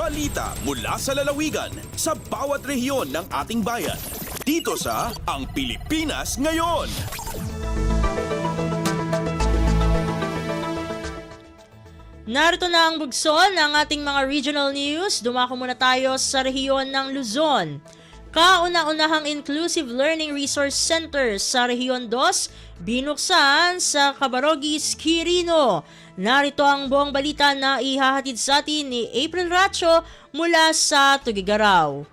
Balita mula sa lalawigan sa bawat rehiyon ng ating bayan. Dito sa Ang Pilipinas Ngayon. Narito na ang bugson ng ating mga regional news. Dumako muna tayo sa rehiyon ng Luzon. Kauna-unahang Inclusive Learning Resource Center sa Rehiyon 2 binuksan sa Cabarogis, Quirino. Narito ang buong balita na ihahatid sa atin ni April Racho mula sa Tugigaraw.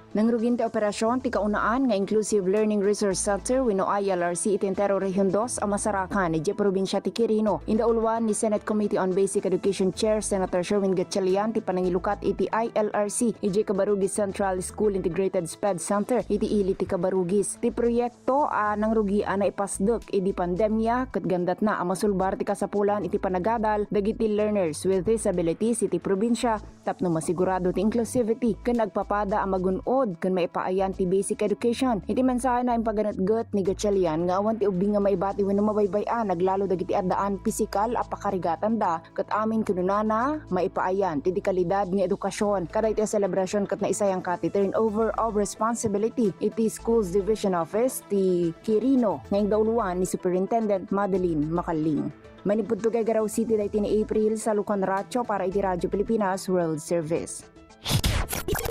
Nang ruginte operasyon, ti kaunaan nga Inclusive Learning Resource Center wino ILRC itentero Rehiyon 2 ang masarakan ni probinsya ti Quirino. Indaulwan ni Senate Committee on Basic Education Chair Senator Sherwin Gatchalian ti panangilukat iti ILRC iti Cabarugis Central School Integrated SPED Center iti ili ti Cabarugis. Ti proyekto nang rugian na ipasdek iti pandemya ket gandat na ang masulbar ti kasapulan iti panagadal dagiti learners with disabilities iti probinsya tapno masigurado ti inclusivity ken nagpapada ang magun-o kan maipaayan ti basic education. Iti mensahe na impaganatgot ni Gatchalian nga awan ti ubing nga maibati wenno mabaybayan naglalo dagiti addaan pisikal a pakarigatan da ket amin kununana maipaayan ti kalidad nga edukasyon. Kada iti celebration ket naisayang ka ti turnover of responsibility iti Schools Division Office ti Quirino ngayong dauluan ni Superintendent Madeline Macaling. Manipud to Garaw City dayti ni April sa Lucan Racho para iti Radyo Pilipinas World Service.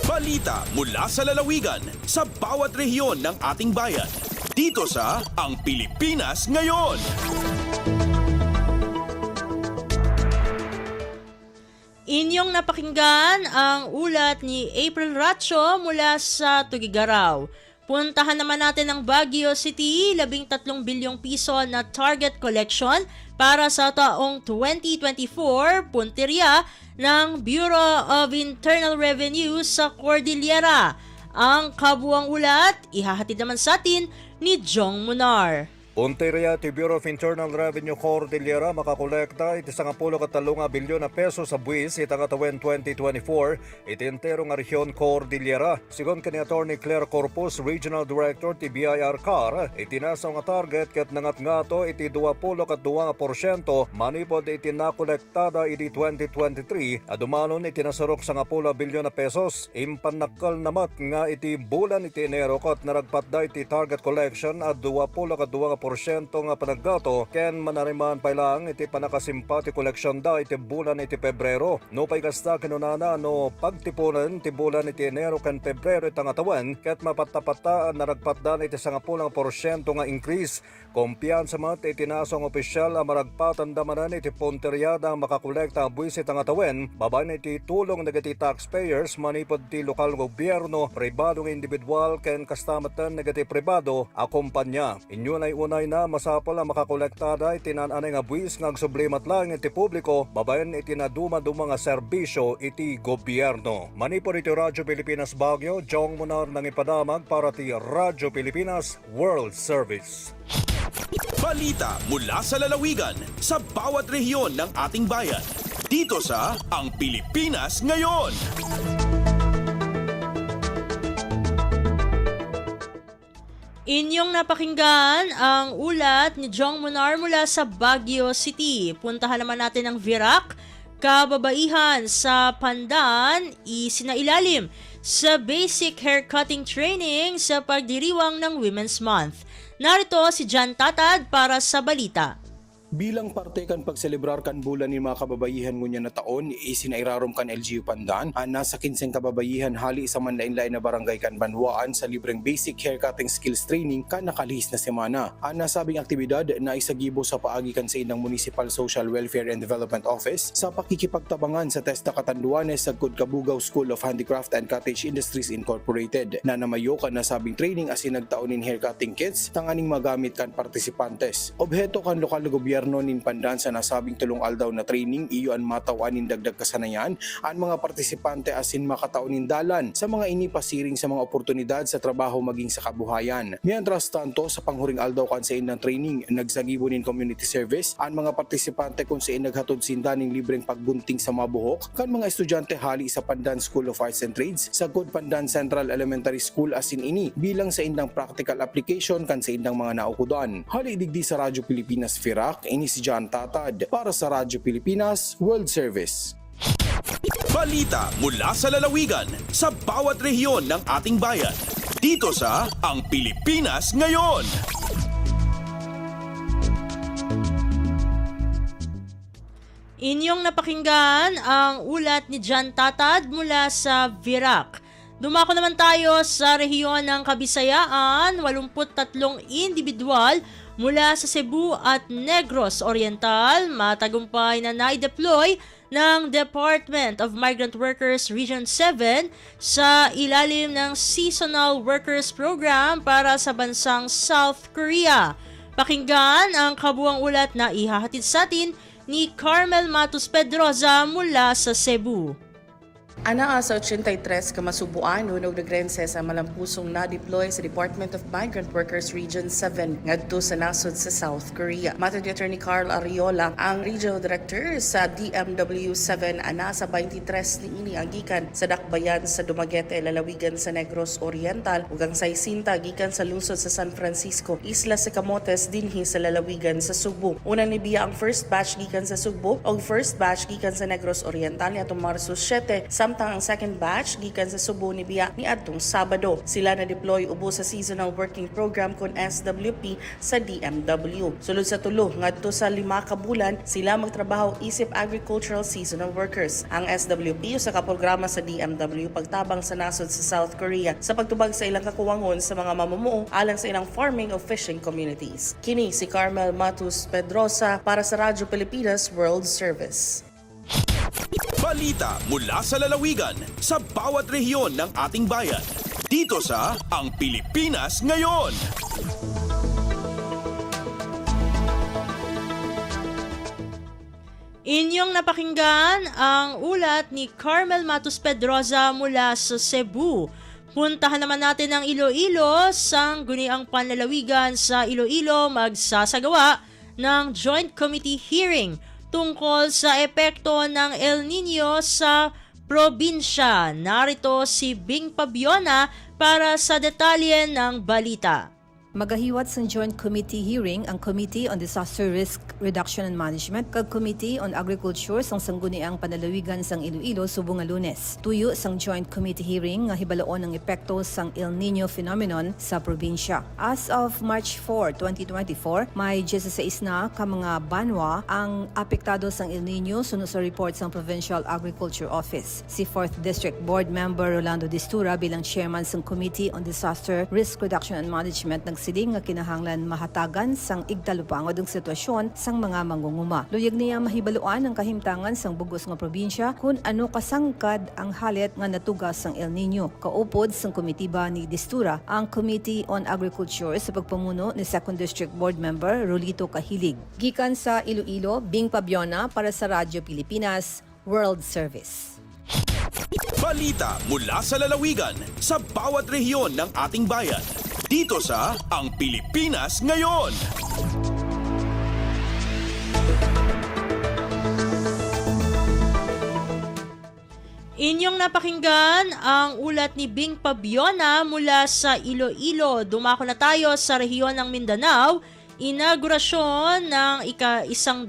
Balita mula sa lalawigan sa bawat rehiyon ng ating bayan. Dito sa Ang Pilipinas Ngayon. Inyong napakinggan ang ulat ni April Racho mula sa Tugigaraw. Puntahan naman natin ang Baguio City, 13 bilyong piso na target collection para sa taong 2024, punteriya ng Bureau of Internal Revenue sa Cordillera. Ang kabuang ulat, ihahatid naman sa atin ni Jong Munar. Punteriya ti Bureau of Internal Revenue Cordillera makakolekta iti 13 bilyon na peso sa buwis itang atawin 2024 iti entero nga rehiyon Cordillera. Sigon kani Attorney Claire Corpus, Regional Director ti BIR-CAR, itinasa nga target ket nangat-ngato iti 22% manipod iti nakolektada iti 2023 adumanon iti nasarok sa 10 bilyon na pesos. Impanakal namat nga iti bulan iti Enero ket naragpatda iti target collection at 22% nga panaggato ken manariman pa lang iti panakasimpati koleksyon da iti bulan iti Pebrero. No pay kasta kinunana no pagtipunan iti bulan iti Enero ken Pebrero itang atawan ket mapatapataan naragpatdan iti 10% nga increase. Kumpiyansa mat iti nasong opisyal ang maragpatan damanan iti punteryada makakolekta buwis itang atawan babaen iti tulong dagiti taxpayers manipod ti lokal gobyerno, pribadong individual ken kastamatan dagiti pribado a kumpanya. Inyo nay unay na masapol ang makakolektada iti nananay nga buwis nga agsublimat lang iti publiko babayan iti naduma-duma nga serbisyo iti gobyerno. Manipod iti Radyo Pilipinas Baguio, Jong Munar nang ipadamag para ti Radyo Pilipinas World Service. Balita mula sa lalawigan sa bawat rehiyon ng ating bayan. Dito sa Ang Pilipinas Ngayon. Inyong napakinggan ang ulat ni Jong Munar mula sa Baguio City. Puntahan naman natin ang Virac. Kababaihan sa Pandan isinailalim sa basic haircutting training sa pagdiriwang ng Women's Month. Narito si Jan Tatad para sa balita. Bilang parte kan pagselebrar kan bulan ni mga kababaihan ngunya na taon, isinairarom kan LGU Pandan, nasa 15 kababaihan hali sa manlain-lain na barangay kan Banwaan sa libreng basic haircutting skills training kan nakalihis na semana. Ang nasabing aktibidad na isagibo sa paagi kan sa inang Municipal Social Welfare and Development Office sa pakikipagtabangan sa Testa Catanduanes sa Cudcabugaw School of Handicraft and Cottage Industries Incorporated na namayo kan nasabing training as nagtaonin haircutting kits tanganing magamit kan partisipantes. Obheto kan lokal na gobyerno nin Pandan sa nasabing tulong aldaw na training iyo ang matawaanin dagdag kasanayan ang mga partisipante asin makataunin dalan sa mga inipasiring sa mga oportunidad sa trabaho maging sa kabuhayan. Mientras tanto sa panghuring aldaw kan sa inang training nagsagibo nin community service ang mga partisipante kung sa naghatod sindaning libreng pagbunting sa mga buhok kan mga estudyante hali sa Pandan School of Arts and Trades sa Good Pandan Central Elementary School asin ini bilang sa indang practical application kan sa indang mga naukudan. Hali digdi sa Radyo Pilipinas Virac, ini si Jan Tatad para sa Radyo Pilipinas World Service. Balita mula sa lalawigan sa bawat rehiyon ng ating bayan. Dito sa Ang Pilipinas Ngayon. Inyong napakinggan ang ulat ni John Tatad mula sa Virac. Dumako naman tayo sa rehiyon ng Kabisayaan, 83 individual mula sa Cebu at Negros Oriental matagumpay na na-deploy ng Department of Migrant Workers Region 7 sa ilalim ng Seasonal Workers Program para sa bansang South Korea. Pakinggan ang kabuang ulat na ihahatid sa atin ni Carmel Matos Pedroza mula sa Cebu. Anaa sa 83 kamasubuan hunog nagrense sa malampusong na-deploy sa Department of Migrant Workers Region 7 ngadto sa nasod sa South Korea. Matod ni Attorney Carl Ariola, ang Regional Director sa DMW7, ana sa 23 niini ang gikan sa dakbayan sa Dumaguete, lalawigan sa Negros Oriental ug ang 60 gikan sa lungsod sa San Francisco, isla sa Camotes dinhi sa lalawigan sa Subo. Unang nibiya ang first batch gikan sa Subo ug first batch gikan sa Negros Oriental niadtong Marso 7. Samtang ang second batch gikan sa Subo ni biya ni adtong Sabado. Sila na deploy ubos sa seasonal working program kon SWP sa DMW. Sulod sa tulo ngadto sa 5 ka bulan sila magtrabaho isip agricultural seasonal workers. Ang SWP usa ka programa sa DMW pagtabang sa nasod sa South Korea sa pagtubag sa ilang kakuwangon sa mga mamumuo alang sa ilang farming o fishing communities. Kini si Carmel Matos Pedroza para sa Radyo Pilipinas World Service. Balita mula sa lalawigan sa bawat rehiyon ng ating bayan. Dito sa Ang Pilipinas Ngayon. Inyong napakinggan ang ulat ni Carmel Matos Pedroza mula sa Cebu. Puntahan naman natin ang Iloilo. Sangguniang Panlalawigan sa Iloilo magsasagawa ng Joint Committee hearing tungkol sa epekto ng El Nino sa probinsya. Narito si Bing Pabiona para sa detalye ng balita. Magahiwat sa Joint Committee hearing ang Committee on Disaster Risk Reduction and Management kag Committee on Agriculture sang Sangguniang Panlalawigan sang Iloilo subong nga Lunes. Tuyo sang Joint Committee hearing nga hibalaon ang epekto sang El Nino phenomenon sa probinsya. As of March 4, 2024, may 16 na ka mga banwa ang apektado sang El Nino sunod sa report sang Provincial Agriculture Office. Si 4th District Board Member Rolando Distura bilang chairman sang Committee on Disaster Risk Reduction and Management siling nga kinahanglan mahatagan sang igtalupangod ang sitwasyon sang mga mangunguma. Luyag niya mahibaluan ang kahimtangan sang bugos nga probinsya kung ano kasangkad ang halit nga natugas sang El Nino. Kaupod sang komitiba ni Distura ang Committee on Agriculture sa pagpamuno ni 2nd District Board Member Rolito Cahilig. Gikan sa Iloilo, Bing Pabiona para sa Radyo Pilipinas World Service. Balita mula sa lalawigan sa bawat rehiyon ng ating bayan. Dito sa Ang Pilipinas Ngayon. Inyong napakinggan ang ulat ni Bing Pabiona mula sa Iloilo. Dumako na tayo sa rehiyon ng Mindanao. Inaugurasyon ng ika-160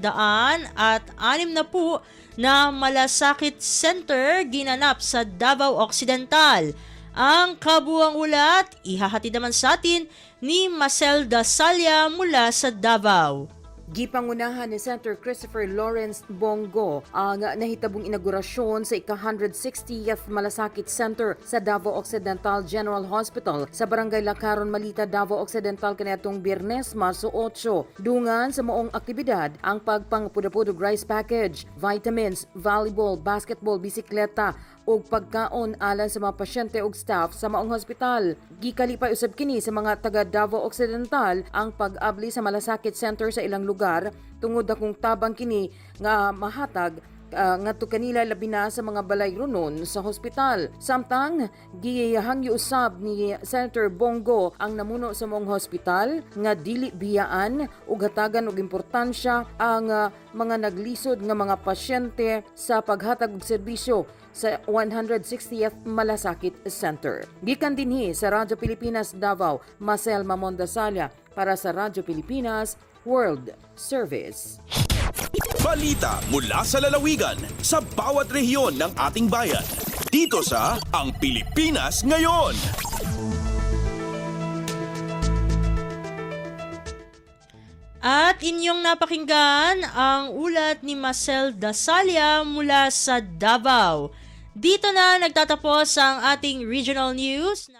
na Malasakit Center ginanap sa Davao Occidental. Ang kabuang ulat, ihahatid naman sa atin ni Maselda Salya mula sa Davao. Gipangunahan ni Senator Christopher Lawrence Bongo ang nahitabong inaugurasyon sa ika-160th Malasakit Center sa Davao Occidental General Hospital sa Barangay Lakaron, Malita, Davao Occidental kaniadtong Biyernes, Marso 8. Dungan sa maong aktibidad ang pagpangpudapudog rice package, vitamins, volleyball, basketball, bisikleta ug pagkaon alang sa mga pasyente ug staff sa maong hospital. Gikalipay usab kini sa mga taga Davao Occidental ang pag-abli sa Malasakit Center sa ilang lugar tungod akong tabang kini nga mahatag ngadto kanila labi na sa mga balay runon sa hospital. Samtang gihangyo usab ni Senator Bongo ang namuno sa maong hospital nga dili biyaan ug hatagan og importansya ang mga naglisod nga mga pasyente sa paghatag og serbisyo sa 160th Malasakit Center. Gikan dinhi sa Radyo Pilipinas Davao, Marcel Mamondasalya para sa Radyo Pilipinas World Service. Balita mula sa lalawigan sa bawat rehiyon ng ating bayan. Dito sa Ang Pilipinas Ngayon. At inyong napakinggan ang ulat ni Marcel Dasalia mula sa Davao. Dito na nagtatapos ang ating regional news.